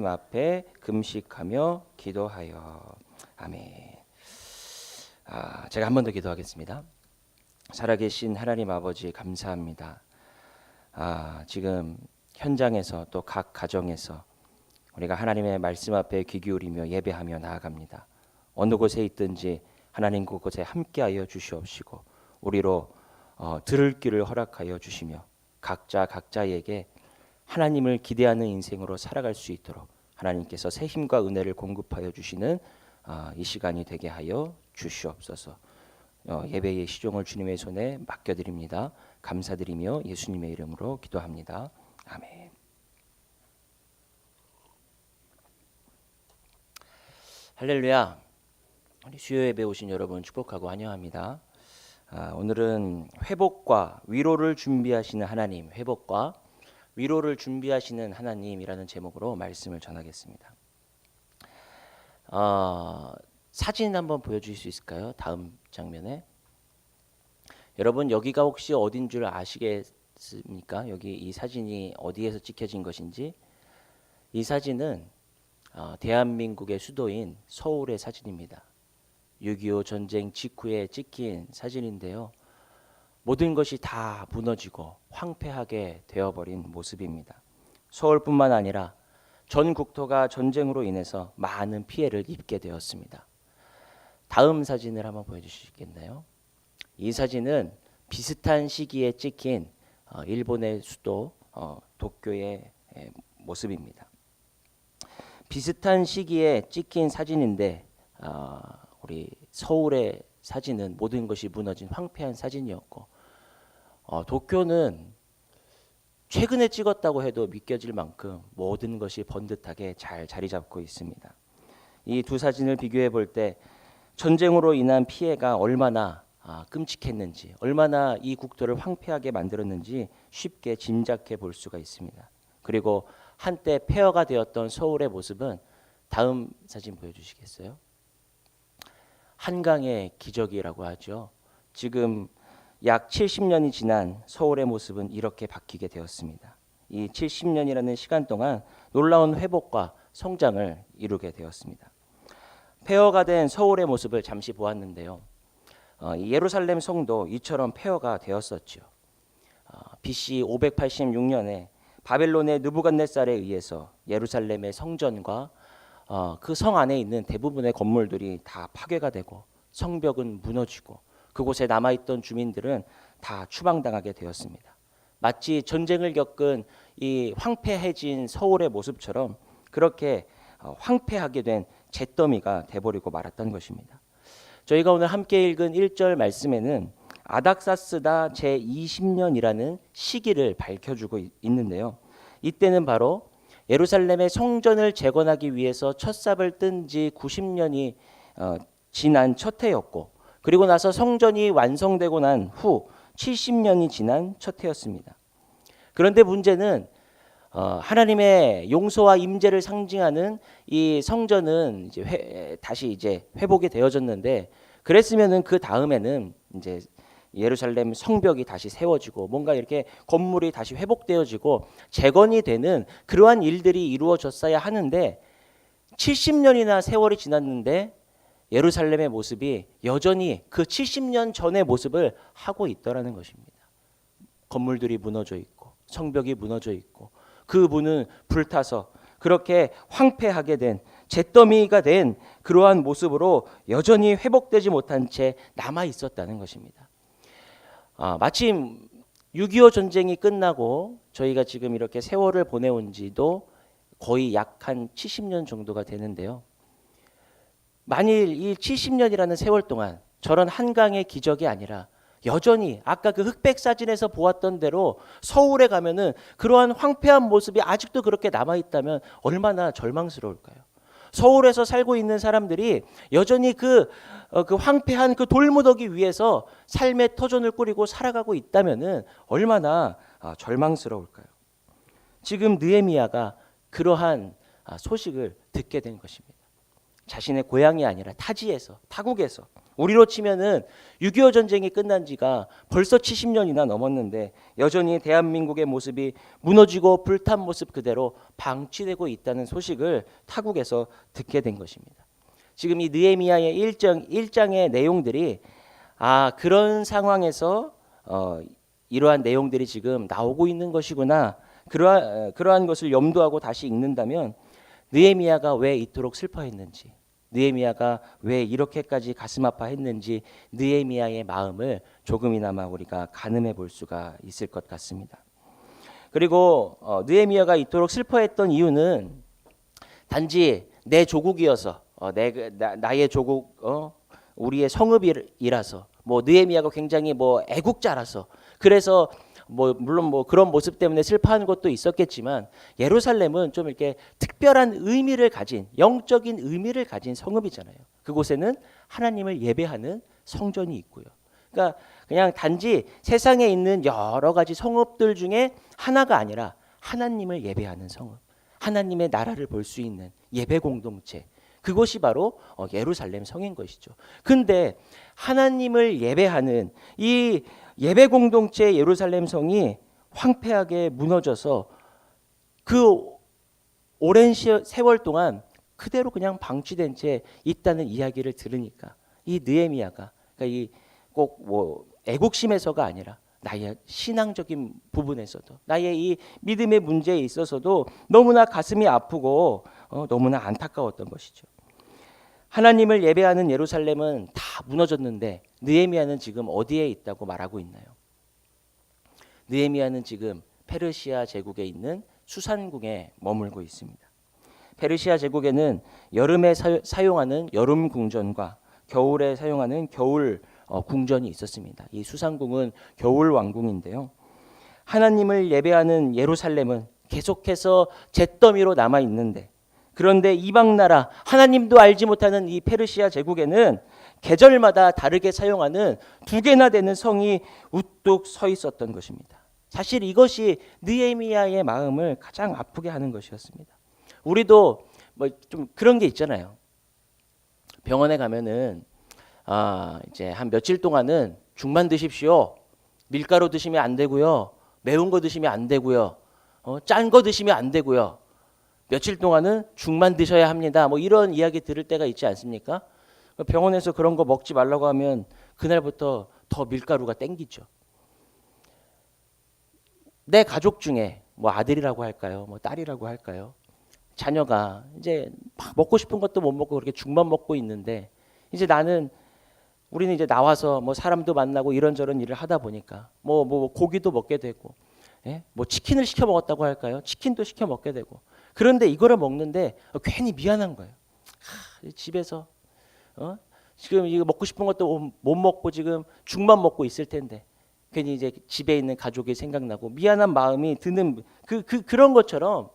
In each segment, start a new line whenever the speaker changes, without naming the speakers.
앞에 금식하며 기도하여. 아멘. 제가 한 번 더 기도하겠습니다. 살아계신 하나님 아버지 감사합니다. 지금 현장에서 또 각 가정에서 우리가 하나님의 말씀 앞에 귀 기울이며 예배하며 나아갑니다. 어느 곳에 있든지 하나님 그곳에 함께하여 주시옵시고 우리로 들을 길을 허락하여 주시며 각자에게 하나님을 기대하는 인생으로 살아갈 수 있도록 하나님께서 새 힘과 은혜를 공급하여 주시는 이 시간이 되게 하여 주시옵소서. 예배의 시종을 주님의 손에 맡겨드립니다. 감사드리며 예수님의 이름으로 기도합니다. 아멘. 할렐루야. 우리 수요 예배 오신 여러분 축복하고 환영합니다. 오늘은 회복과 위로를 준비하시는 하나님, 회복과 위로를 준비하시는 하나님이라는 제목으로 말씀을 전하겠습니다. 사진 한번 보여주실 수 있을까요? 다음 장면에. 여러분 여기가 혹시 어딘 줄 아시겠습니까? 여기 이 사진이 어디에서 찍혀진 것인지. 이 사진은 대한민국의 수도인 서울의 사진입니다. 6.25 전쟁 직후에 찍힌 사진인데요. 모든 것이 다 무너지고 황폐하게 되어버린 모습입니다. 서울뿐만 아니라 전 국토가 전쟁으로 인해서 많은 피해를 입게 되었습니다. 다음 사진을 한번 보여주시겠나요? 이 사진은 비슷한 시기에 찍힌 일본의 수도 도쿄의 모습입니다. 비슷한 시기에 찍힌 사진인데 우리 서울의 사진은 모든 것이 무너진 황폐한 사진이었고 도쿄는 최근에 찍었다고 해도 믿겨질 만큼 모든 것이 번듯하게 잘 자리 잡고 있습니다. 이 두 사진을 비교해 볼 때 전쟁으로 인한 피해가 얼마나 끔찍했는지, 얼마나 이 국토를 황폐하게 만들었는지 쉽게 짐작해 볼 수가 있습니다. 그리고 한때 폐허가 되었던 서울의 모습은 다음 사진 보여주시겠어요? 한강의 기적이라고 하죠. 지금 약 70년이 지난 서울의 모습은 이렇게 바뀌게 되었습니다. 이 70년이라는 시간 동안 놀라운 회복과 성장을 이루게 되었습니다. 폐허가 된 서울의 모습을 잠시 보았는데요. 예루살렘 성도 이처럼 폐허가 되었었죠. BC 586년에 바벨론의 느부갓네살에 의해서 예루살렘의 성전과 그 성 안에 있는 대부분의 건물들이 다 파괴가 되고 성벽은 무너지고 그곳에 남아있던 주민들은 다 추방당하게 되었습니다. 마치 전쟁을 겪은 이 황폐해진 서울의 모습처럼 그렇게 황폐하게 된 잿더미가 돼버리고 말았던 것입니다. 저희가 오늘 함께 읽은 1절 말씀에는 아닥사스다 제20년이라는 시기를 밝혀주고 있는데요. 이때는 바로 예루살렘의 성전을 재건하기 위해서 첫삽을 뜬 지 90년이 지난 첫 해였고 그리고 나서 성전이 완성되고 난 후 70년이 지난 첫 해였습니다. 그런데 문제는 하나님의 용서와 임재를 상징하는 이 성전은 다시 회복이 되어졌는데 그랬으면은 그 다음에는 이제 예루살렘 성벽이 다시 세워지고 뭔가 이렇게 건물이 다시 회복되어지고 재건이 되는 그러한 일들이 이루어졌어야 하는데 70년이나 세월이 지났는데 예루살렘의 모습이 여전히 그 70년 전의 모습을 하고 있더라는 것입니다. 건물들이 무너져 있고 성벽이 무너져 있고 그 문은 불타서 그렇게 황폐하게 된 잿더미가 된 그러한 모습으로 여전히 회복되지 못한 채 남아 있었다는 것입니다. 마침 6.25 전쟁이 끝나고 저희가 지금 이렇게 세월을 보내온 지도 거의 약 한 70년 정도가 되는데요. 만일 이 70년이라는 세월 동안 저런 한강의 기적이 아니라 여전히 아까 그 흑백 사진에서 보았던 대로 서울에 가면은 그러한 황폐한 모습이 아직도 그렇게 남아있다면 얼마나 절망스러울까요? 서울에서 살고 있는 사람들이 여전히 그 황폐한 그 돌무더기 위에서 삶의 터전을 꾸리고 살아가고 있다면은 얼마나 절망스러울까요? 지금 느헤미야가 그러한 소식을 듣게 된 것입니다. 자신의 고향이 아니라 타지에서, 타국에서, 우리로 치면은 6.25 전쟁이 끝난 지가 벌써 70년이나 넘었는데 여전히 대한민국의 모습이 무너지고 불탄 모습 그대로 방치되고 있다는 소식을 타국에서 듣게 된 것입니다. 지금 이 느헤미야의 1장의 내용들이 그런 상황에서 이러한 내용들이 지금 나오고 있는 것이구나. 그러한 것을 염두하고 다시 읽는다면 느헤미야가 왜 이토록 슬퍼했는지, 느헤미야가 왜 이렇게까지 가슴 아파했는지 느헤미야의 마음을 조금이나마 우리가 가늠해 볼 수가 있을 것 같습니다. 그리고 느헤미야가 이토록 슬퍼했던 이유는 단지 내 조국이어서 나의 조국 우리의 성읍이라서 느헤미야가 굉장히 애국자라서 그래서 물론 그런 모습 때문에 슬퍼하는 것도 있었겠지만 예루살렘은 좀 이렇게 특별한 의미를 가진 영적인 의미를 가진 성읍이잖아요. 그곳에는 하나님을 예배하는 성전이 있고요. 그러니까 그냥 단지 세상에 있는 여러 가지 성읍들 중에 하나가 아니라 하나님을 예배하는 성읍, 하나님의 나라를 볼 수 있는 예배 공동체, 그것이 바로 예루살렘 성인 것이죠. 근데 하나님을 예배하는 이 예배 공동체 예루살렘 성이 황폐하게 무너져서 그 오랜 세월 동안 그대로 그냥 방치된 채 있다는 이야기를 들으니까 이 느헤미야가 그러니까 꼭 애국심에서가 아니라 나의 신앙적인 부분에서도 나의 이 믿음의 문제에 있어서도 너무나 가슴이 아프고 너무나 안타까웠던 것이죠. 하나님을 예배하는 예루살렘은 다 무너졌는데 느헤미야는 지금 어디에 있다고 말하고 있나요? 느헤미야는 지금 페르시아 제국에 있는 수산궁에 머물고 있습니다. 페르시아 제국에는 여름에 사용하는 여름 궁전과 겨울에 사용하는 겨울 궁전이 있었습니다. 이 수산궁은 겨울 왕궁인데요. 하나님을 예배하는 예루살렘은 계속해서 잿더미로 남아 있는데 그런데 이방 나라 하나님도 알지 못하는 이 페르시아 제국에는 계절마다 다르게 사용하는 2개나 되는 성이 우뚝 서 있었던 것입니다. 사실 이것이 느헤미야의 마음을 가장 아프게 하는 것이었습니다. 우리도 좀 그런 게 있잖아요. 병원에 가면은 이제 한 며칠 동안은 죽만 드십시오. 밀가루 드시면 안 되고요. 매운 거 드시면 안 되고요. 짠 거 드시면 안 되고요. 며칠 동안은 죽만 드셔야 합니다. 이런 이야기 들을 때가 있지 않습니까? 병원에서 그런 거 먹지 말라고 하면 그날부터 더 밀가루가 땡기죠. 내 가족 중에 아들이라고 할까요? 딸이라고 할까요? 자녀가 이제 막 먹고 싶은 것도 못 먹고 그렇게 죽만 먹고 있는데 이제 우리는 이제 나와서 사람도 만나고 이런저런 일을 하다 보니까 고기도 먹게 되고 치킨을 시켜 먹었다고 할까요? 치킨도 시켜 먹게 되고 그런데 이거를 먹는데 괜히 미안한 거예요. 집에서 지금 이거 먹고 싶은 것도 못 먹고 지금 죽만 먹고 있을 텐데 괜히 이제 집에 있는 가족이 생각나고 미안한 마음이 드는 그런 것처럼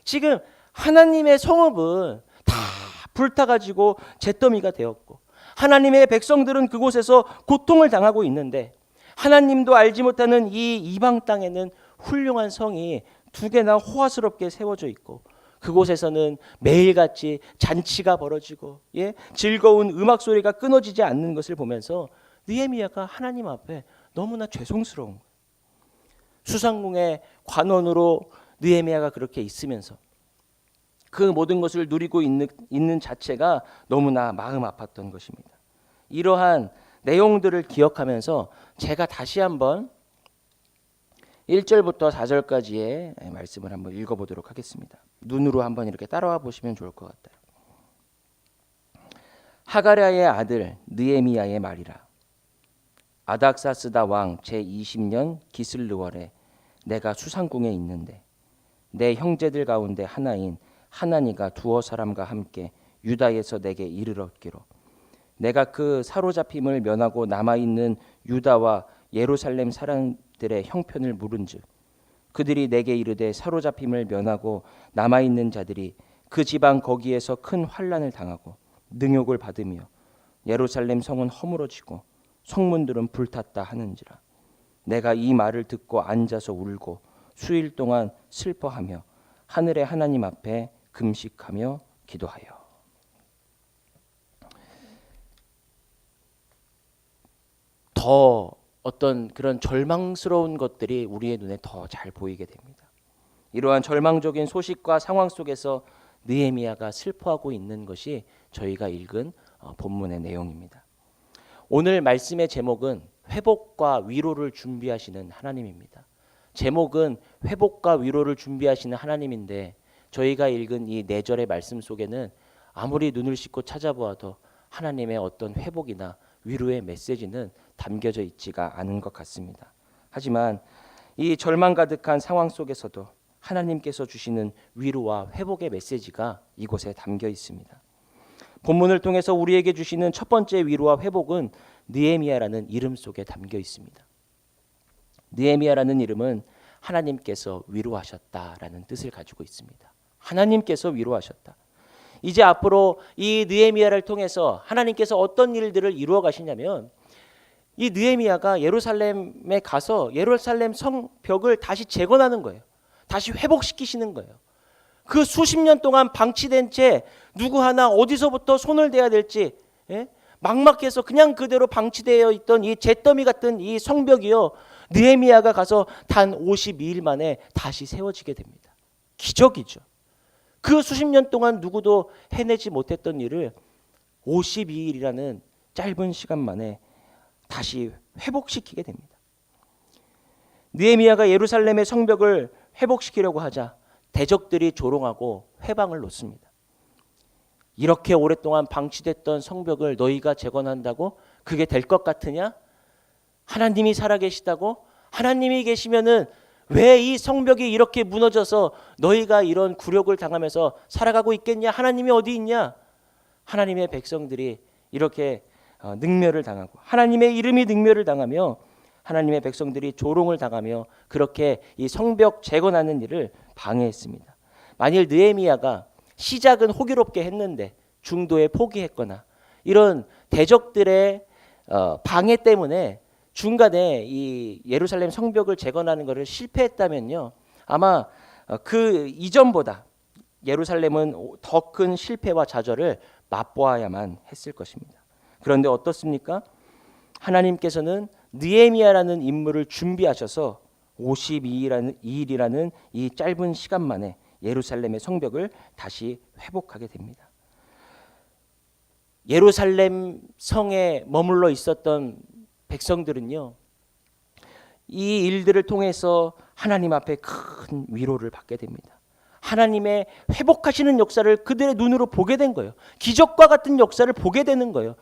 지금 하나님의 성읍은 다 불타가지고 잿더미가 되었고 하나님의 백성들은 그곳에서 고통을 당하고 있는데 하나님도 알지 못하는 이 이방 땅에는 훌륭한 성이 2개나 호화스럽게 세워져 있고 그곳에서는 매일같이 잔치가 벌어지고 즐거운 음악 소리가 끊어지지 않는 것을 보면서 느헤미야가 하나님 앞에 너무나 죄송스러운 거예요. 수산궁의 관원으로 느헤미야가 그렇게 있으면서 그 모든 것을 누리고 있는 자체가 너무나 마음 아팠던 것입니다. 이러한 내용들을 기억하면서 제가 다시 한번 1절부터 4절까지의 말씀을 한번 읽어보도록 하겠습니다. 눈으로 한번 이렇게 따라와 보시면 좋을 것 같아요. 하가랴의 아들 느헤미야의 말이라. 아닥사스다 왕 제20년 기슬르월에 내가 수산궁에 있는데 내 형제들 가운데 하나인 하나니가 두어 사람과 함께 유다에서 내게 이르렀기로 내가 그 사로잡힘을 면하고 남아있는 유다와 예루살렘 사람들의 형편을 물은즉 그들이 내게 이르되 사로잡힘을 면하고 남아있는 자들이 그 지방 거기에서 큰 환난을 당하고 능욕을 받으며 예루살렘 성은 허물어지고 성문들은 불탔다 하는지라. 내가 이 말을 듣고 앉아서 울고 수일 동안 슬퍼하며 하늘의 하나님 앞에 금식하며 기도하여. 더 어떤 그런 절망스러운 것들이 우리의 눈에 더 잘 보이게 됩니다. 이러한 절망적인 소식과 상황 속에서 느헤미야가 슬퍼하고 있는 것이 저희가 읽은 본문의 내용입니다. 오늘 말씀의 제목은 회복과 위로를 준비하시는 하나님입니다. 제목은 회복과 위로를 준비하시는 하나님인데 저희가 읽은 이 4절의 말씀 속에는 아무리 눈을 씻고 찾아보아도 하나님의 어떤 회복이나 위로의 메시지는 담겨져 있지가 않은 것 같습니다. 하지만 이 절망 가득한 상황 속에서도 하나님께서 주시는 위로와 회복의 메시지가 이곳에 담겨 있습니다. 본문을 통해서 우리에게 주시는 첫 번째 위로와 회복은 느헤미야라는 이름 속에 담겨 있습니다. 느헤미야라는 이름은 하나님께서 위로하셨다라는 뜻을 가지고 있습니다. 하나님께서 위로하셨다. 이제 앞으로 이 느헤미야를 통해서 하나님께서 어떤 일들을 이루어 가시냐면 이 느헤미야가 예루살렘에 가서 예루살렘 성벽을 다시 재건하는 거예요. 다시 회복시키시는 거예요. 그 수십 년 동안 방치된 채 누구 하나 어디서부터 손을 대야 될지 막막해서 그냥 그대로 방치되어 있던 이 잿더미 같은 이 성벽이요, 느헤미야가 가서 단 52일 만에 다시 세워지게 됩니다. 기적이죠. 그 수십 년 동안 누구도 해내지 못했던 일을 52일이라는 짧은 시간 만에 다시 회복시키게 됩니다. 느헤미야가 예루살렘의 성벽을 회복시키려고 하자 대적들이 조롱하고 회방을 놓습니다. 이렇게 오랫동안 방치됐던 성벽을 너희가 재건한다고 그게 될 것 같으냐? 하나님이 살아계시다고? 하나님이 계시면은 왜 이 성벽이 이렇게 무너져서 너희가 이런 굴욕을 당하면서 살아가고 있겠냐? 하나님이 어디 있냐? 하나님의 백성들이 이렇게 능멸을 당하고 하나님의 이름이 능멸을 당하며 하나님의 백성들이 조롱을 당하며 그렇게 이 성벽 재건하는 일을 방해했습니다. 만일 느헤미야가 시작은 호기롭게 했는데 중도에 포기했거나 이런 대적들의 방해 때문에 중간에 이 예루살렘 성벽을 재건하는 것을 실패했다면요, 아마 그 이전보다 예루살렘은 더 큰 실패와 좌절을 맛보아야만 했을 것입니다. 그런데 어떻습니까? 하나님께서는 느헤미야라는 인물을 준비하셔서 52일이라는 이 짧은 시간 만에 예루살렘의 성벽을 다시 회복하게 됩니다. 예루살렘 성에 머물러 있었던 백성들은요, 이 일들을 통해서 하나님 앞에 큰 위로를 받게 됩니다. 하나님의 회복하시는 역사를 그들의 눈으로 보게 된 거예요. 기적과 같은 역사를 보게 되는 거예요.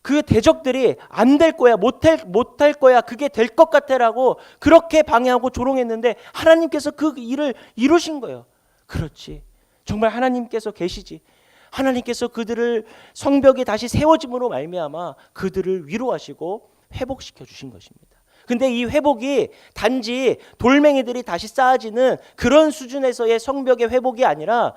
그 대적들이 안 될 거야, 못할 거야, 그게 될 것 같아라고 그렇게 방해하고 조롱했는데 하나님께서 그 일을 이루신 거예요. 그렇지, 정말 하나님께서 계시지. 하나님께서 그들을 성벽이 다시 세워짐으로 말미암아 그들을 위로하시고 회복시켜 주신 것입니다. 근데 이 회복이 단지 돌멩이들이 다시 쌓아지는 그런 수준에서의 성벽의 회복이 아니라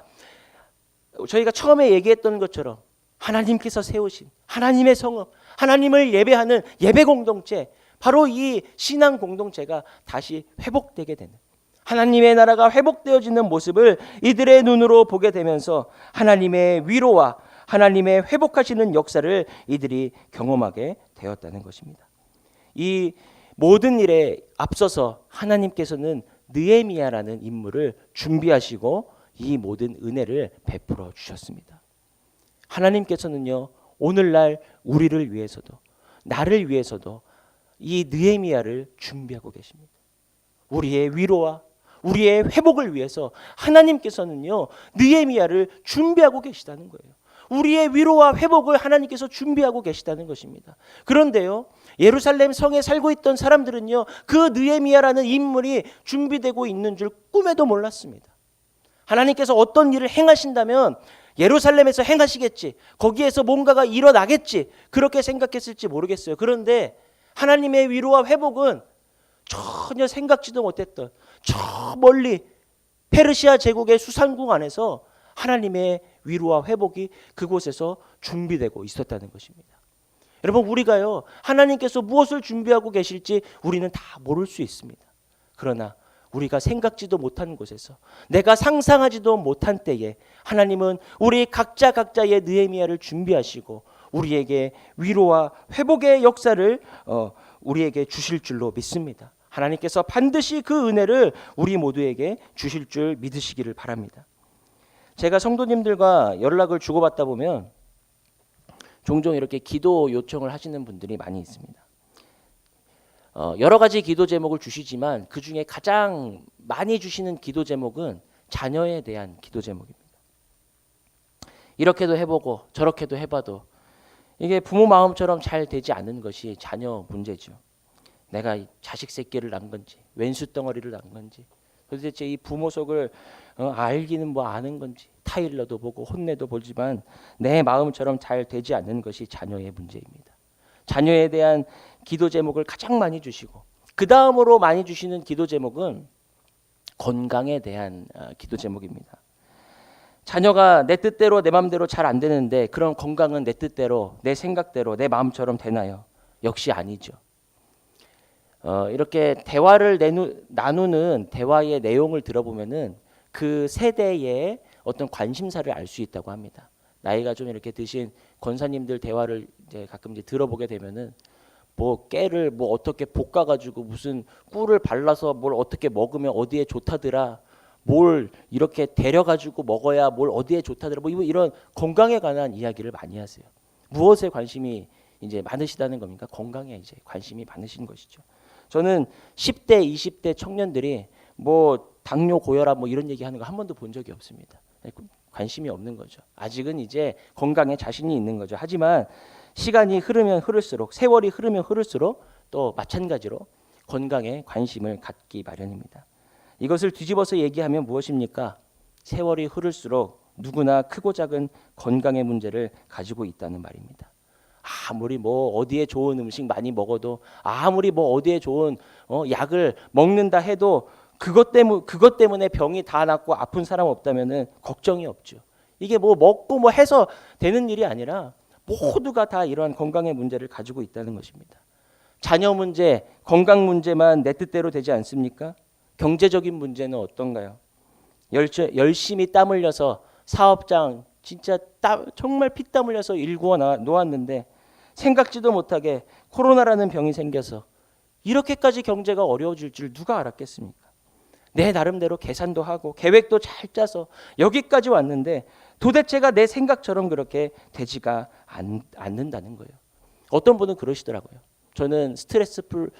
저희가 처음에 얘기했던 것처럼 하나님께서 세우신 하나님의 성읍, 하나님을 예배하는 예배 공동체, 바로 이 신앙 공동체가 다시 회복되게 되는, 하나님의 나라가 회복되어지는 모습을 이들의 눈으로 보게 되면서 하나님의 위로와 하나님의 회복하시는 역사를 이들이 경험하게 되었다는 것입니다. 이 모든 일에 앞서서 하나님께서는 느헤미야라는 인물을 준비하시고 이 모든 은혜를 베풀어 주셨습니다. 하나님께서는요, 오늘날 우리를 위해서도 나를 위해서도 이 느헤미야를 준비하고 계십니다. 우리의 위로와 우리의 회복을 위해서 하나님께서는요, 느헤미야를 준비하고 계시다는 거예요. 우리의 위로와 회복을 하나님께서 준비하고 계시다는 것입니다. 그런데요, 예루살렘 성에 살고 있던 사람들은요, 그 느헤미야라는 인물이 준비되고 있는 줄 꿈에도 몰랐습니다. 하나님께서 어떤 일을 행하신다면 예루살렘에서 행하시겠지, 거기에서 뭔가가 일어나겠지, 그렇게 생각했을지 모르겠어요. 그런데 하나님의 위로와 회복은 전혀 생각지도 못했던 저 멀리 페르시아 제국의 수상궁 안에서 하나님의 위로와 회복이 그곳에서 준비되고 있었다는 것입니다. 여러분, 우리가요, 하나님께서 무엇을 준비하고 계실지 우리는 다 모를 수 있습니다. 그러나 우리가 생각지도 못한 곳에서, 내가 상상하지도 못한 때에 하나님은 우리 각자의 느헤미야를 준비하시고 우리에게 위로와 회복의 역사를 우리에게 주실 줄로 믿습니다. 하나님께서 반드시 그 은혜를 우리 모두에게 주실 줄 믿으시기를 바랍니다. 제가 성도님들과 연락을 주고받다 보면 종종 이렇게 기도 요청을 하시는 분들이 많이 있습니다. 여러 가지 기도 제목을 주시지만 그 중에 가장 많이 주시는 기도 제목은 자녀에 대한 기도 제목입니다. 이렇게도 해보고 저렇게도 해봐도 이게 부모 마음처럼 잘 되지 않는 것이 자녀 문제죠. 내가 자식 새끼를 낳은 건지 왼수 덩어리를 낳은 건지 도대체 이 부모 속을 알기는 뭐 아는 건지 타일러도 보고 혼내도 보지만 내 마음처럼 잘 되지 않는 것이 자녀의 문제입니다. 자녀에 대한 기도 제목을 가장 많이 주시고 그 다음으로 많이 주시는 기도 제목은 건강에 대한 기도 제목입니다. 자녀가 내 뜻대로 내 마음대로 잘 안 되는데 그런 건강은 내 뜻대로 내 생각대로 내 마음처럼 되나요? 역시 아니죠. 이렇게 대화를 나누는 대화의 내용을 들어보면은 그 세대의 어떤 관심사를 알 수 있다고 합니다. 나이가 좀 이렇게 드신 권사님들 대화를 이제 가끔 이제 들어보게 되면은 뭐 깨를 뭐 어떻게 볶아가지고 무슨 꿀을 발라서 뭘 어떻게 먹으면 어디에 좋다더라. 뭘 이렇게 데려가지고 먹어야 뭘 어디에 좋다더라. 뭐 이런 건강에 관한 이야기를 많이 하세요. 무엇에 관심이 이제 많으시다는 겁니까? 건강에 이제 관심이 많으신 것이죠. 저는 10대, 20대 청년들이 뭐 당뇨, 고혈압 뭐 이런 얘기하는 거 한 번도 본 적이 없습니다. 관심이 없는 거죠. 아직은 이제 건강에 자신이 있는 거죠. 하지만 시간이 흐르면 흐를수록 세월이 흐르면 흐를수록 또 마찬가지로 건강에 관심을 갖기 마련입니다. 이것을 뒤집어서 얘기하면 무엇입니까? 세월이 흐를수록 누구나 크고 작은 건강의 문제를 가지고 있다는 말입니다. 아무리 뭐 어디에 좋은 음식 많이 먹어도 아무리 뭐 어디에 좋은 약을 먹는다 해도 그것 때문에 병이 다 낫고 아픈 사람 없다면은 걱정이 없죠. 이게 뭐 먹고 뭐 해서 되는 일이 아니라 모두가 다 이러한 건강의 문제를 가지고 있다는 것입니다. 자녀 문제, 건강 문제만 내 뜻대로 되지 않습니까? 경제적인 문제는 어떤가요? 열심히 땀 흘려서 사업장 진짜 정말 피땀 흘려서 일구어 놓았는데 생각지도 못하게 코로나라는 병이 생겨서 이렇게까지 경제가 어려워질 줄 누가 알았겠습니까? 내 나름대로 계산도 하고 계획도 잘 짜서 여기까지 왔는데 도대체가 내 생각처럼 그렇게 되지가 않는다는 거예요. 어떤 분은 그러시더라고요. 저는 스트레스 풀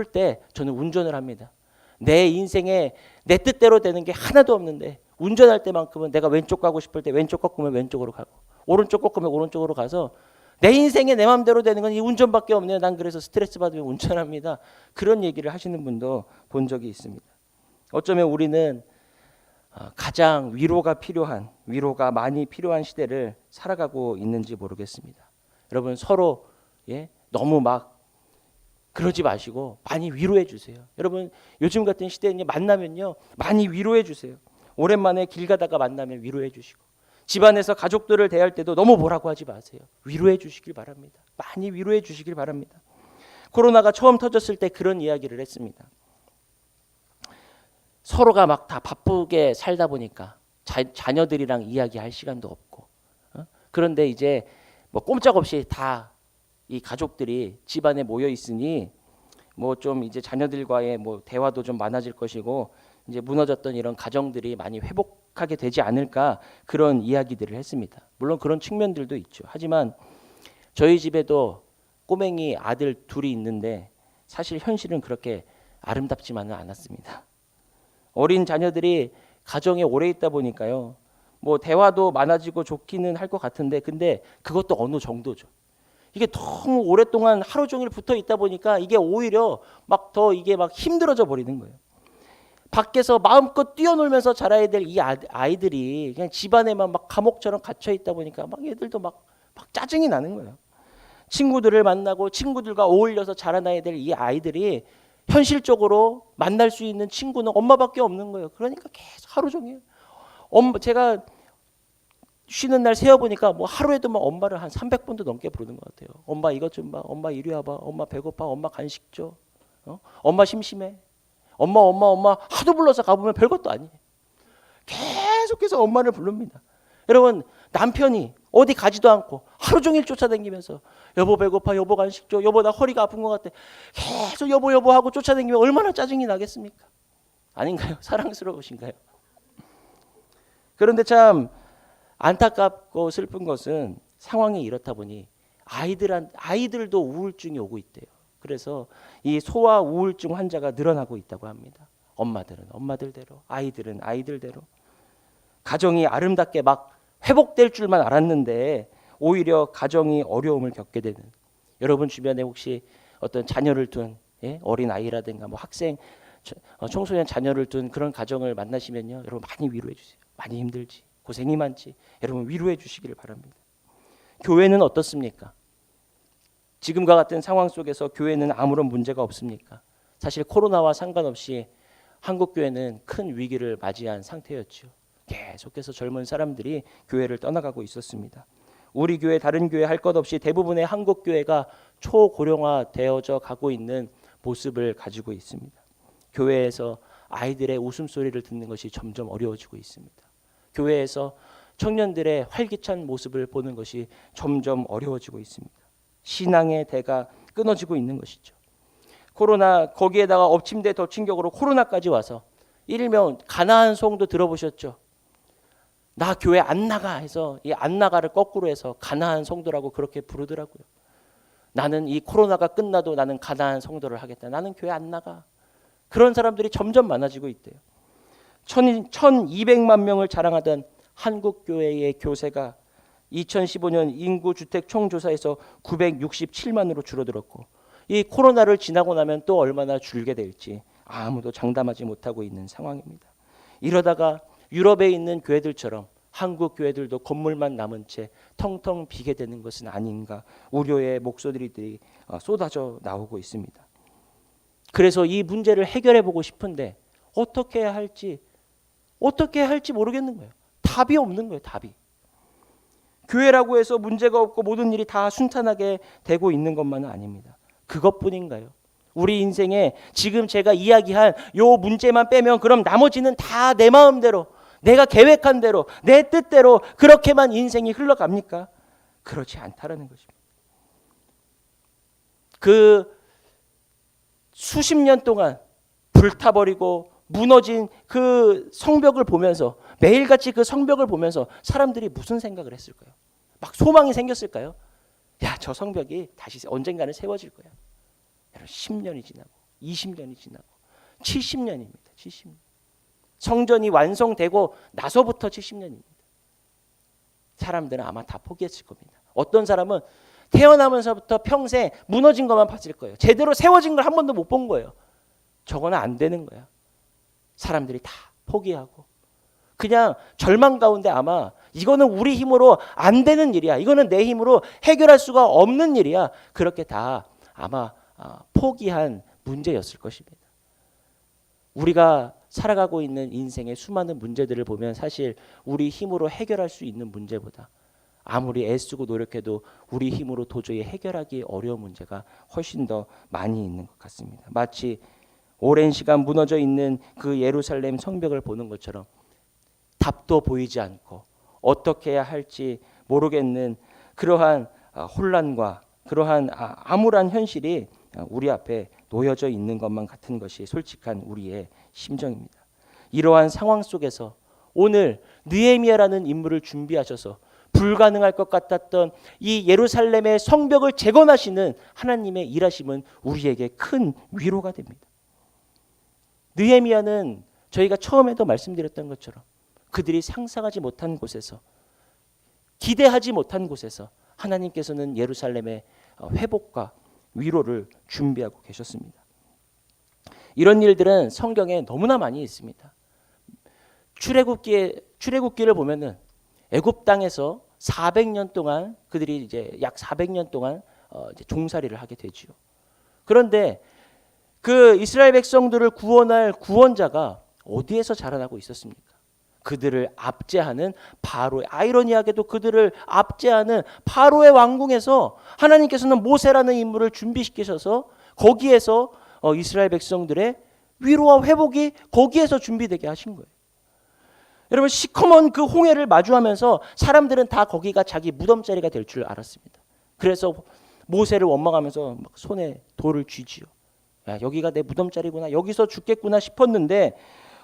때 저는 운전을 합니다. 내 인생에 내 뜻대로 되는 게 하나도 없는데 운전할 때만큼은 내가 왼쪽 가고 싶을 때 왼쪽 꺾으면 왼쪽으로 가고 오른쪽 꺾으면 오른쪽으로 가서 내 인생에 내 마음대로 되는 건 이 운전밖에 없네요. 난 그래서 스트레스 받으면 운전합니다. 그런 얘기를 하시는 분도 본 적이 있습니다. 어쩌면 우리는 가장 위로가 많이 필요한 시대를 살아가고 있는지 모르겠습니다. 여러분 서로 너무 막 그러지 마시고 많이 위로해 주세요. 여러분 요즘 같은 시대에 만나면요 많이 위로해 주세요. 오랜만에 길 가다가 만나면 위로해 주시고 집안에서 가족들을 대할 때도 너무 뭐라고 하지 마세요. 위로해 주시길 바랍니다. 많이 위로해 주시길 바랍니다. 코로나가 처음 터졌을 때 그런 이야기를 했습니다. 서로가 막 다 바쁘게 살다 보니까 자녀들이랑 이야기할 시간도 없고 그런데 이제 뭐 꼼짝없이 다 이 가족들이 집안에 모여 있으니 뭐 좀 이제 자녀들과의 뭐 대화도 좀 많아질 것이고 이제 무너졌던 이런 가정들이 많이 회복하게 되지 않을까 그런 이야기들을 했습니다. 물론 그런 측면들도 있죠. 하지만 저희 집에도 꼬맹이 아들 둘이 있는데 사실 현실은 그렇게 아름답지만은 않았습니다. 어린 자녀들이 가정에 오래 있다 보니까요. 뭐 대화도 많아지고 좋기는 할 것 같은데 근데 그것도 어느 정도죠. 이게 너무 오랫동안 하루 종일 붙어 있다 보니까 이게 오히려 막 더 이게 막 힘들어져 버리는 거예요. 밖에서 마음껏 뛰어놀면서 자라야 될 이 아이들이 그냥 집안에만 막 감옥처럼 갇혀 있다 보니까 막 얘들도 막 짜증이 나는 거예요. 친구들을 만나고 친구들과 어울려서 자라나야 될 이 아이들이 현실적으로 만날 수 있는 친구는 엄마밖에 없는 거예요. 그러니까 계속 하루 종일 제가 쉬는 날 세어보니까 뭐 하루에도 막 엄마를 한 300번도 넘게 부르는 것 같아요. 엄마 이것 좀 봐. 엄마 이리 와봐. 엄마 배고파. 엄마 간식 줘. 엄마 심심해. 엄마 하도 불러서 가보면 별것도 아니에요. 계속해서 엄마를 부릅니다. 여러분 남편이 어디 가지도 않고 하루 종일 쫓아다니면서 여보 배고파, 여보 간식 줘, 여보 나 허리가 아픈 것 같아. 계속 여보 여보 하고 쫓아다니면 얼마나 짜증이 나겠습니까? 아닌가요? 사랑스러우신가요? 그런데 참 안타깝고 슬픈 것은 상황이 이렇다 보니 아이들도 우울증이 오고 있대요. 그래서 이 소아 우울증 환자가 늘어나고 있다고 합니다. 엄마들은 엄마들대로, 아이들은 아이들대로. 가정이 아름답게 막 회복될 줄만 알았는데 오히려 가정이 어려움을 겪게 되는, 여러분 주변에 혹시 어떤 자녀를 둔 어린 아이라든가 뭐 학생, 청소년 자녀를 둔 그런 가정을 만나시면요, 여러분 많이 위로해 주세요. 많이 힘들지, 고생이 많지, 여러분 위로해 주시기를 바랍니다. 교회는 어떻습니까? 지금과 같은 상황 속에서 교회는 아무런 문제가 없습니까? 사실 코로나와 상관없이 한국 교회는 큰 위기를 맞이한 상태였죠. 계속해서 젊은 사람들이 교회를 떠나가고 있었습니다. 우리 교회, 다른 교회 할 것 없이 대부분의 한국 교회가 초고령화되어져 가고 있는 모습을 가지고 있습니다. 교회에서 아이들의 웃음소리를 듣는 것이 점점 어려워지고 있습니다. 교회에서 청년들의 활기찬 모습을 보는 것이 점점 어려워지고 있습니다. 신앙의 대가 끊어지고 있는 것이죠. 코로나, 거기에다가 엎침대 덮친 격으로 코로나까지 와서 일명 가나안 송도 들어보셨죠? 나 교회 안 나가 해서 이 안 나가를 거꾸로 해서 가나안 성도라고 그렇게 부르더라고요. 나는 이 코로나가 끝나도 나는 가나안 성도를 하겠다. 나는 교회 안 나가. 그런 사람들이 점점 많아지고 있대요. 1200만 명을 자랑하던 한국교회의 교세가 2015년 인구 주택 총조사에서 967만으로 줄어들었고, 이 코로나를 지나고 나면 또 얼마나 줄게 될지 아무도 장담하지 못하고 있는 상황입니다. 이러다가 유럽에 있는 교회들처럼 한국 교회들도 건물만 남은 채 텅텅 비게 되는 것은 아닌가 우려의 목소리들이 쏟아져 나오고 있습니다. 그래서 이 문제를 해결해 보고 싶은데 어떻게 해야 할지 모르겠는 거예요. 답이 없는 거예요. 답이. 교회라고 해서 문제가 없고 모든 일이 다 순탄하게 되고 있는 것만은 아닙니다. 그것뿐인가요? 우리 인생에 지금 제가 이야기한 요 문제만 빼면 그럼 나머지는 다 내 마음대로, 내가 계획한 대로, 내 뜻대로 그렇게만 인생이 흘러갑니까? 그렇지 않다라는 것입니다. 그 수십 년 동안 불타버리고 무너진 그 성벽을 보면서, 매일같이 그 성벽을 보면서 사람들이 무슨 생각을 했을까요? 막 소망이 생겼을까요? 야, 저 성벽이 다시 언젠가는 세워질 거야. 10년이 지나고 20년이 지나고 70년입니다. 70년. 성전이 완성되고 나서부터 70년입니다. 사람들은 아마 다 포기했을 겁니다. 어떤 사람은 태어나면서부터 평생 무너진 것만 봤을 거예요. 제대로 세워진 걸 한 번도 못 본 거예요. 저거는 안 되는 거야. 사람들이 다 포기하고 그냥 절망 가운데 아마 이거는 우리 힘으로 안 되는 일이야. 이거는 내 힘으로 해결할 수가 없는 일이야. 그렇게 다 아마 포기한 문제였을 것입니다. 우리가 살아가고 있는 인생의 수많은 문제들을 보면 사실 우리 힘으로 해결할 수 있는 문제보다 아무리 애쓰고 노력해도 우리 힘으로 도저히 해결하기 어려운 문제가 훨씬 더 많이 있는 것 같습니다. 마치 오랜 시간 무너져 있는 그 예루살렘 성벽을 보는 것처럼 답도 보이지 않고 어떻게 해야 할지 모르겠는 그러한 혼란과 그러한 암울한 현실이 우리 앞에 놓여져 있는 것만 같은 것이 솔직한 우리의 심정입니다. 이러한 상황 속에서 오늘 느헤미야라는 인물을 준비하셔서 불가능할 것 같았던 이 예루살렘의 성벽을 재건하시는 하나님의 일하심은 우리에게 큰 위로가 됩니다. 느헤미야는 저희가 처음에도 말씀드렸던 것처럼 그들이 상상하지 못한 곳에서, 기대하지 못한 곳에서 하나님께서는 예루살렘의 회복과 위로를 준비하고 계셨습니다. 이런 일들은 성경에 너무나 많이 있습니다. 출애굽기를 보면은 애굽 땅에서 400년 동안 그들이 이제 약 400년 동안 이제 종살이를 하게 되지요. 그런데 그 이스라엘 백성들을 구원할 구원자가 어디에서 자라나고 있었습니까? 그들을 압제하는 바로의, 아이러니하게도 그들을 압제하는 바로의 왕궁에서 하나님께서는 모세라는 인물을 준비시키셔서 거기에서 이스라엘 백성들의 위로와 회복이 거기에서 준비되게 하신 거예요. 여러분, 시커먼 그 홍해를 마주하면서 사람들은 다 거기가 자기 무덤자리가 될 줄 알았습니다. 그래서 모세를 원망하면서 막 손에 돌을 쥐지요. 야, 여기가 내 무덤자리구나, 여기서 죽겠구나 싶었는데,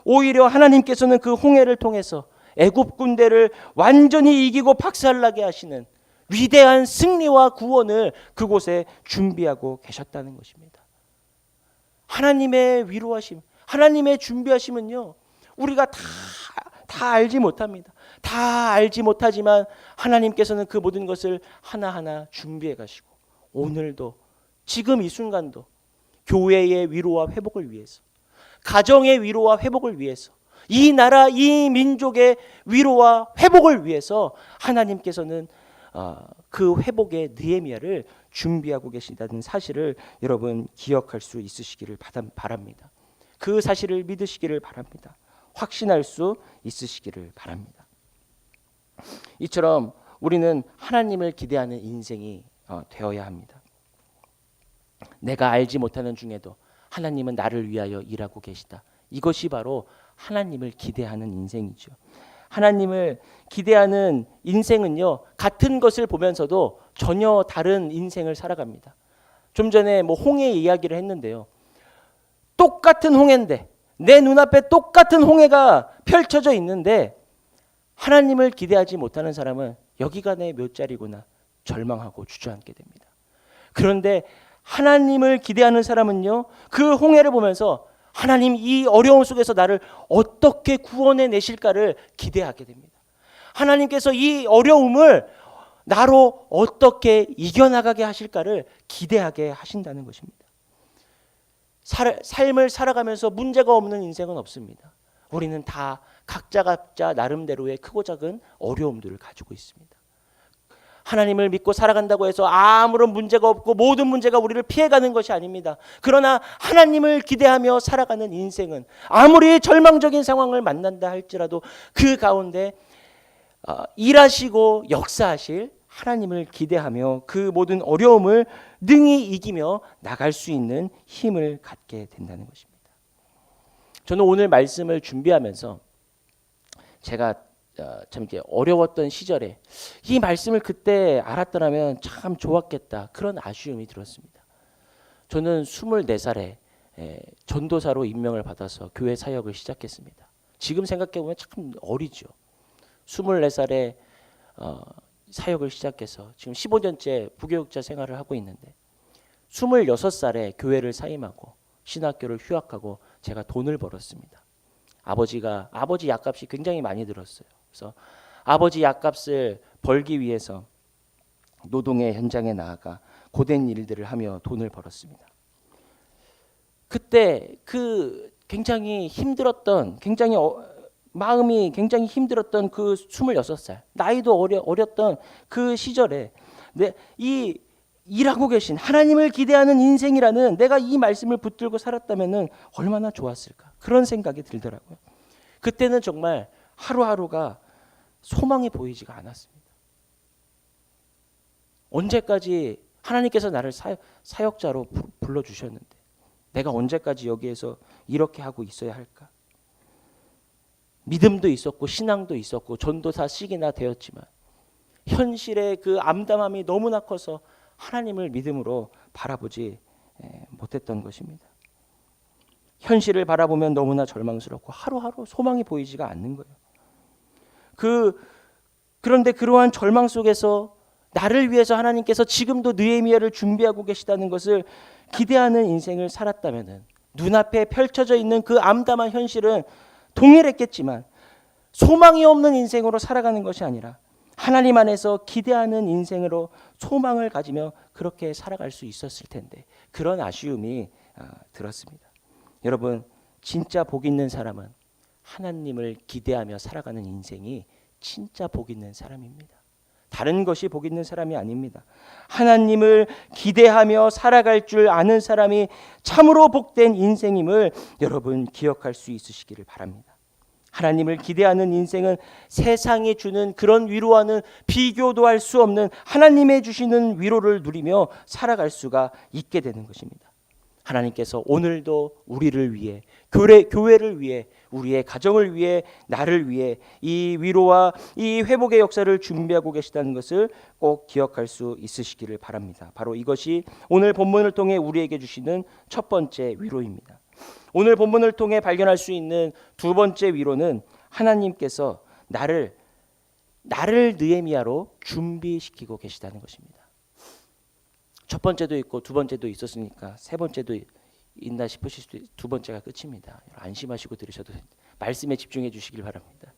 오히려 하나님께서는 그 홍해를 통해서 애굽 군대를 완전히 이기고 박살나게 하시는 위대한 승리와 구원을 그곳에 준비하고 계셨다는 것입니다. 하나님의 위로하심, 하나님의 준비하심은요, 우리가 다 알지 못합니다. 다 알지 못하지만 하나님께서는 그 모든 것을 하나하나 준비해 가시고, 오늘도, 지금 이 순간도 교회의 위로와 회복을 위해서, 가정의 위로와 회복을 위해서, 이 나라, 이 민족의 위로와 회복을 위해서 하나님께서는 그 회복의 느헤미야를 준비하고 계신다는 사실을 여러분 기억할 수 있으시기를 바랍니다. 그 사실을 믿으시기를 바랍니다. 확신할 수 있으시기를 바랍니다. 이처럼 우리는 하나님을 기대하는 인생이 되어야 합니다. 내가 알지 못하는 중에도 하나님은 나를 위하여 일하고 계시다. 이것이 바로 하나님을 기대하는 인생이죠. 하나님을 기대하는 인생은요, 같은 것을 보면서도 전혀 다른 인생을 살아갑니다. 좀 전에 홍해 이야기를 했는데요. 똑같은 홍해인데, 내 눈앞에 똑같은 홍해가 펼쳐져 있는데, 하나님을 기대하지 못하는 사람은 여기가 내 묘자리구나 절망하고 주저앉게 됩니다. 그런데 하나님을 기대하는 사람은요, 그 홍해를 보면서 하나님, 이 어려움 속에서 나를 어떻게 구원해 내실까를 기대하게 됩니다. 하나님께서 이 어려움을 나로 어떻게 이겨나가게 하실까를 기대하게 하신다는 것입니다. 삶을 살아가면서 문제가 없는 인생은 없습니다. 우리는 다 각자 나름대로의 크고 작은 어려움들을 가지고 있습니다. 하나님을 믿고 살아간다고 해서 아무런 문제가 없고 모든 문제가 우리를 피해가는 것이 아닙니다. 그러나 하나님을 기대하며 살아가는 인생은 아무리 절망적인 상황을 만난다 할지라도 그 가운데 일하시고 역사하실 하나님을 기대하며 그 모든 어려움을 능히 이기며 나갈 수 있는 힘을 갖게 된다는 것입니다. 저는 오늘 말씀을 준비하면서 제가 참 이렇게 어려웠던 시절에 이 말씀을 그때 알았더라면 참 좋았겠다, 그런 아쉬움이 들었습니다. 저는 24살에 전도사로 임명을 받아서 교회 사역을 시작했습니다. 지금 생각해 보면 참 어리죠. 24살에 사역을 시작해서 지금 15년째 부교육자 생활을 하고 있는데, 26살에 교회를 사임하고 신학교를 휴학하고 제가 돈을 벌었습니다. 아버지 약값이 굉장히 많이 들었어요. 그래서 아버지 약값을 벌기 위해서 노동의 현장에 나아가 고된 일들을 하며 돈을 벌었습니다. 그때 그 굉장히 힘들었던, 마음이 굉장히 힘들었던 그 26살, 나이도 어렸던 그 시절에 이 일하고 계신 하나님을 기대하는 인생이라는, 내가 이 말씀을 붙들고 살았다면 얼마나 좋았을까, 그런 생각이 들더라고요. 그때는 정말 하루하루가 소망이 보이지가 않았습니다. 언제까지 하나님께서 나를 사역자로 불러주셨는데 내가 언제까지 여기에서 이렇게 하고 있어야 할까? 믿음도 있었고 신앙도 있었고 전도사식이나 되었지만 현실의 그 암담함이 너무나 커서 하나님을 믿음으로 바라보지 못했던 것입니다. 현실을 바라보면 너무나 절망스럽고 하루하루 소망이 보이지가 않는 거예요. 그런데 그러한 절망 속에서 나를 위해서 하나님께서 지금도 느헤미야를 준비하고 계시다는 것을 기대하는 인생을 살았다면, 눈앞에 펼쳐져 있는 그 암담한 현실은 동일했겠지만 소망이 없는 인생으로 살아가는 것이 아니라 하나님 안에서 기대하는 인생으로 소망을 가지며 그렇게 살아갈 수 있었을 텐데, 그런 아쉬움이 들었습니다. 여러분, 진짜 복 있는 사람은 하나님을 기대하며 살아가는 인생이 진짜 복 있는 사람입니다. 다른 것이 복 있는 사람이 아닙니다. 하나님을 기대하며 살아갈 줄 아는 사람이 참으로 복된 인생임을 여러분 기억할 수 있으시기를 바랍니다. 하나님을 기대하는 인생은 세상이 주는 그런 위로와는 비교도 할 수 없는 하나님의 주시는 위로를 누리며 살아갈 수가 있게 되는 것입니다. 하나님께서 오늘도 우리를 위해 교회를 위해, 우리의 가정을 위해, 나를 위해 이 위로와 이 회복의 역사를 준비하고 계시다는 것을 꼭 기억할 수 있으시기를 바랍니다. 바로 이것이 오늘 본문을 통해 우리에게 주시는 첫 번째 위로입니다. 오늘 본문을 통해 발견할 수 있는 두 번째 위로는 하나님께서 나를 느헤미야로 준비시키고 계시다는 것입니다. 첫 번째도 있고 두 번째도 있었으니까 세 번째도 있나 싶으실 수도 있어요. 두 번째가 끝입니다. 안심하시고 들으셔도 말씀에 집중해 주시길 바랍니다.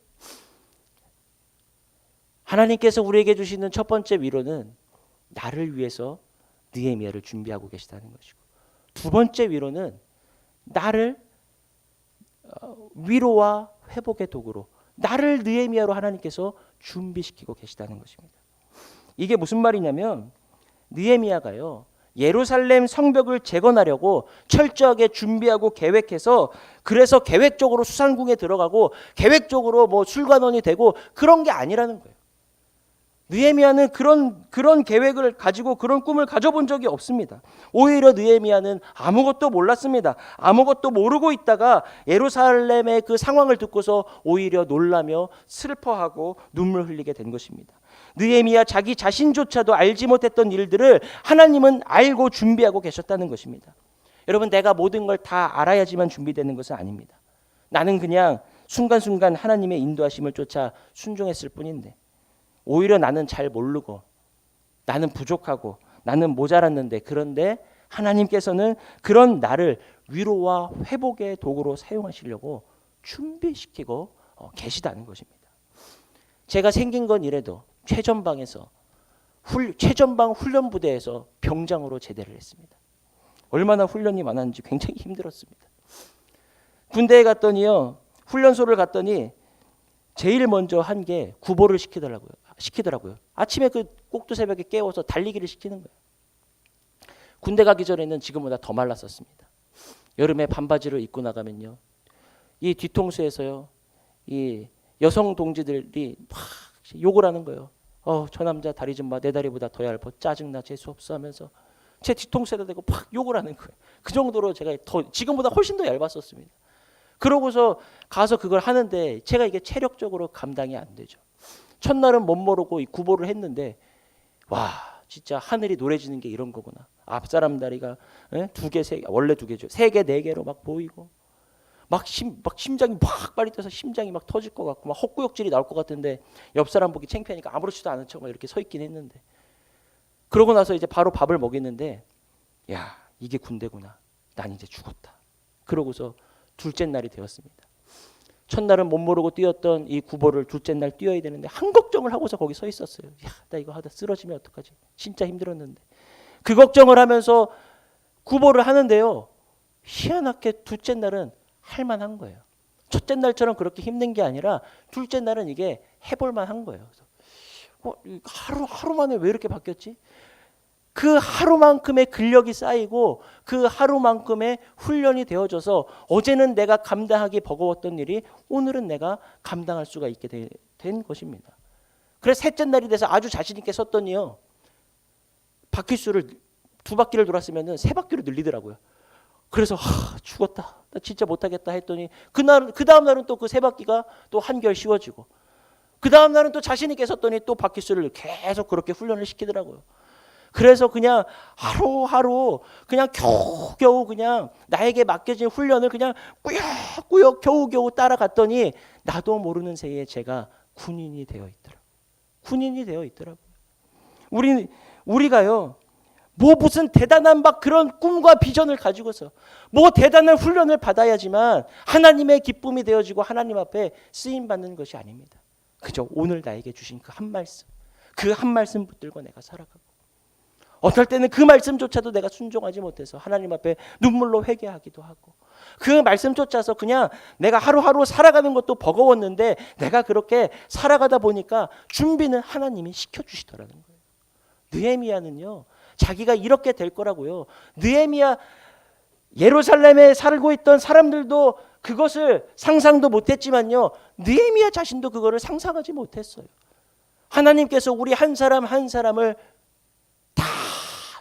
하나님께서 우리에게 주시는 첫 번째 위로는 나를 위해서 느헤미야를 준비하고 계시다는 것이고, 두 번째 위로는 나를 위로와 회복의 도구로, 나를 느헤미야로 하나님께서 준비시키고 계시다는 것입니다. 이게 무슨 말이냐면 느헤미야가요, 예루살렘 성벽을 재건하려고 철저하게 준비하고 계획해서, 그래서 계획적으로 수상궁에 들어가고 계획적으로 뭐 술관원이 되고 그런 게 아니라는 거예요. 느헤미야는 그런 계획을 가지고 그런 꿈을 가져본 적이 없습니다. 오히려 느헤미야는 아무것도 몰랐습니다. 아무것도 모르고 있다가 예루살렘의 그 상황을 듣고서 오히려 놀라며 슬퍼하고 눈물 흘리게 된 것입니다. 느헤미야 자기 자신조차도 알지 못했던 일들을 하나님은 알고 준비하고 계셨다는 것입니다. 여러분, 내가 모든 걸 다 알아야지만 준비되는 것은 아닙니다. 나는 그냥 순간순간 하나님의 인도하심을 쫓아 순종했을 뿐인데, 오히려 나는 잘 모르고 나는 부족하고 나는 모자랐는데, 그런데 하나님께서는 그런 나를 위로와 회복의 도구로 사용하시려고 준비시키고 계시다는 것입니다. 제가 생긴 건 이래도 최전방에서 최전방 훈련부대에서 병장으로 제대를 했습니다. 얼마나 훈련이 많았는지 굉장히 힘들었습니다. 군대에 갔더니요, 훈련소를 갔더니 제일 먼저 한 게 구보를 시키더라고요. 아침에 그 꼭두 새벽에 깨워서 달리기를 시키는 거예요. 군대 가기 전에는 지금보다 더 말랐었습니다. 여름에 반바지를 입고 나가면요, 이 뒤통수에서요, 이 여성 동지들이 막 욕을 하는 거예요. 저 남자 다리 좀 봐, 내 다리보다 더 얇아, 짜증나, 재수 없어 하면서 제 뒤통수에다 대고 팍 욕을 하는 거예요. 그 정도로 제가 지금보다 훨씬 더 얇았었습니다. 그러고서 가서 그걸 하는데 제가 이게 체력적으로 감당이 안 되죠. 첫날은 못 모르고 구보를 했는데, 와, 진짜 하늘이 노래지는 게 이런 거구나. 앞사람 다리가 두 개, 세 개, 원래 두 개죠. 세 개, 네 개로 막 보이고, 막 심장이 막 빨리 뛰어서 심장이 막 터질 것 같고, 막 헛구역질이 나올 것 같은데 옆 사람 보기 창피하니까 아무렇지도 않은 척 막 이렇게 서 있긴 했는데, 그러고 나서 이제 바로 밥을 먹였는데, 야, 이게 군대구나. 난 이제 죽었다. 그러고서 둘째 날이 되었습니다. 첫날은 못 모르고 뛰었던 이 구보를 둘째 날 뛰어야 되는데 한 걱정을 하고서 거기 서 있었어요. 야, 나 이거 하다 쓰러지면 어떡하지? 진짜 힘들었는데. 그 걱정을 하면서 구보를 하는데요, 희한하게 둘째 날은 할만한 거예요. 첫째 날처럼 그렇게 힘든 게 아니라 둘째 날은 이게 해볼만한 거예요. 그래서 하루 만에 왜 이렇게 바뀌었지? 그 하루만큼의 근력이 쌓이고 그 하루만큼의 훈련이 되어져서 어제는 내가 감당하기 버거웠던 일이 오늘은 내가 감당할 수가 있게 된 것입니다. 그래서 셋째 날이 돼서 아주 자신 있게 섰더니요, 바퀴수를 두 바퀴를 돌았으면 세 바퀴로 늘리더라고요. 그래서 죽었다, 나 진짜 못하겠다 했더니 그 다음 날은 또 그 세 바퀴가 또 한결 쉬워지고, 그 다음 날은 또 자신 있게 섰더니 또 바퀴수를 계속 그렇게 훈련을 시키더라고요. 그래서 그냥 하루하루 그냥 겨우겨우 그냥 나에게 맡겨진 훈련을 그냥 꾸역꾸역 겨우겨우 따라갔더니 나도 모르는 새에 제가 군인이 되어 있더라고요. 우리가요, 뭐 무슨 대단한 막 그런 꿈과 비전을 가지고서 뭐 대단한 훈련을 받아야지만 하나님의 기쁨이 되어지고 하나님 앞에 쓰임 받는 것이 아닙니다. 그저 오늘 나에게 주신 그 한 말씀 붙들고 내가 살아가고, 어떨 때는 그 말씀조차도 내가 순종하지 못해서 하나님 앞에 눈물로 회개하기도 하고, 그 말씀 쫓아서 그냥 내가 하루하루 살아가는 것도 버거웠는데 내가 그렇게 살아가다 보니까 준비는 하나님이 시켜주시더라는 거예요. 느헤미야는요, 자기가 이렇게 될 거라고요, 느헤미야 예루살렘에 살고 있던 사람들도 그것을 상상도 못했지만요, 느헤미야 자신도 그거를 상상하지 못했어요. 하나님께서 우리 한 사람 한 사람을 다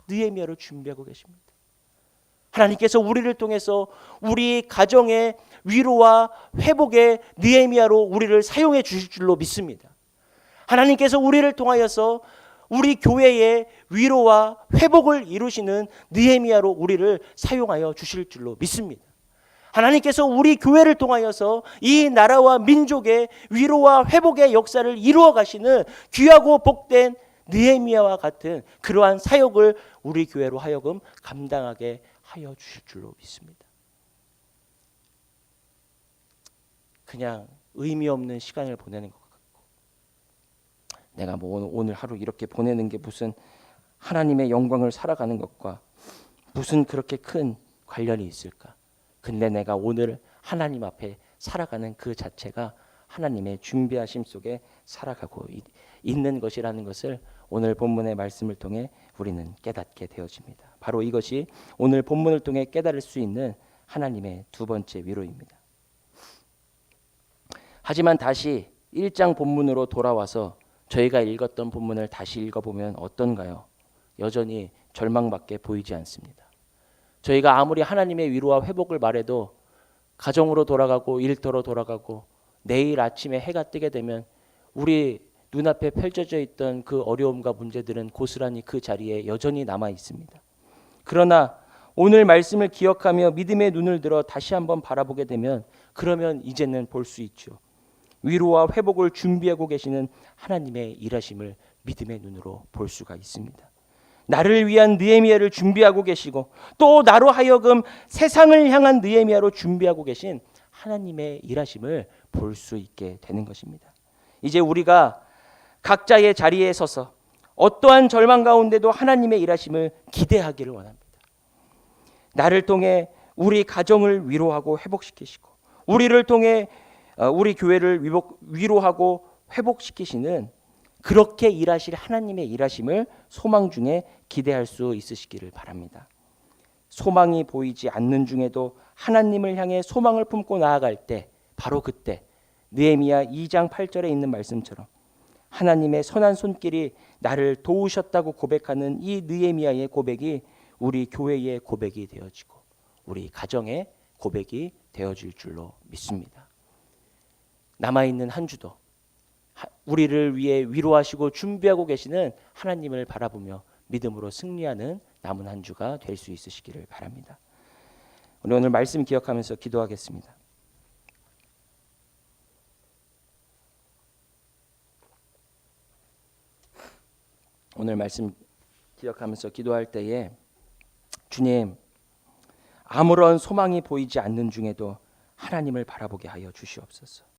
느헤미야를 준비하고 계십니다. 하나님께서 우리를 통해서 우리 가정의 위로와 회복의 느헤미야로 우리를 사용해 주실 줄로 믿습니다. 하나님께서 우리를 통하여서 우리 교회의 위로와 회복을 이루시는 느헤미야로 우리를 사용하여 주실 줄로 믿습니다. 하나님께서 우리 교회를 통하여서 이 나라와 민족의 위로와 회복의 역사를 이루어 가시는 귀하고 복된 느헤미야와 같은 그러한 사역을 우리 교회로 하여금 감당하게 하여 주실 줄로 믿습니다. 그냥 의미 없는 시간을 보내는 것 같고, 내가 뭐 오늘 하루 이렇게 보내는 게 무슨 하나님의 영광을 살아가는 것과 무슨 그렇게 큰 관련이 있을까? 근데 내가 오늘 하나님 앞에 살아가는 그 자체가 하나님의 준비하심 속에 살아가고 있는 것이라는 것을 오늘 본문의 말씀을 통해 우리는 깨닫게 되어집니다. 바로 이것이 오늘 본문을 통해 깨달을 수 있는 하나님의 두 번째 위로입니다. 하지만 다시 1장 본문으로 돌아와서 저희가 읽었던 본문을 다시 읽어보면 어떤가요? 여전히 절망밖에 보이지 않습니다. 저희가 아무리 하나님의 위로와 회복을 말해도 가정으로 돌아가고 일터로 돌아가고 내일 아침에 해가 뜨게 되면 우리 눈앞에 펼쳐져 있던 그 어려움과 문제들은 고스란히 그 자리에 여전히 남아 있습니다. 그러나 오늘 말씀을 기억하며 믿음의 눈을 들어 다시 한번 바라보게 되면 그러면 이제는 볼 수 있죠. 위로와 회복을 준비하고 계시는 하나님의 일하심을 믿음의 눈으로 볼 수가 있습니다. 나를 위한 느헤미야를 준비하고 계시고 또 나로 하여금 세상을 향한 느헤미야로 준비하고 계신 하나님의 일하심을 볼 수 있게 되는 것입니다. 이제 우리가 각자의 자리에 서서 어떠한 절망 가운데도 하나님의 일하심을 기대하기를 원합니다. 나를 통해 우리 가정을 위로하고 회복시키시고 우리를 통해 우리 교회를 위로하고 회복시키시는 그렇게 일하실 하나님의 일하심을 소망 중에 기대할 수 있으시기를 바랍니다. 소망이 보이지 않는 중에도 하나님을 향해 소망을 품고 나아갈 때 바로 그때 느헤미야 2장 8절에 있는 말씀처럼 하나님의 선한 손길이 나를 도우셨다고 고백하는 이 느헤미야의 고백이 우리 교회의 고백이 되어지고 우리 가정의 고백이 되어질 줄로 믿습니다. 남아있는 한 주도 우리를 위해 위로하시고 준비하고 계시는 하나님을 바라보며 믿음으로 승리하는 남은 한 주가 될 수 있으시기를 바랍니다. 우리 오늘 말씀 기억하면서 기도하겠습니다. 오늘 말씀 기억하면서 기도할 때에 주님, 아무런 소망이 보이지 않는 중에도 하나님을 바라보게 하여 주시옵소서.